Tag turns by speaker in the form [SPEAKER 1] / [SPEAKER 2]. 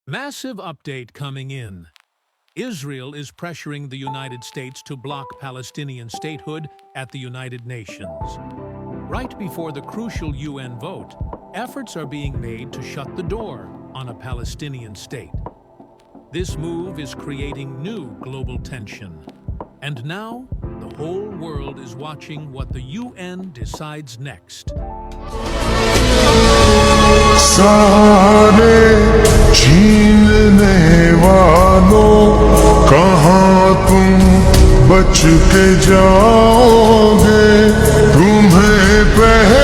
[SPEAKER 1] Massive update coming in. Israel is pressuring the United States to block Palestinian statehood at the United Nations. Right before the crucial UN vote, efforts are being made to shut the door on a Palestinian state. This move is creating new global tension. And now, the whole world is watching what the UN decides next.
[SPEAKER 2] सारे छीनने वालों कहाँ तुम बच के जाओगे तुम्हें पहले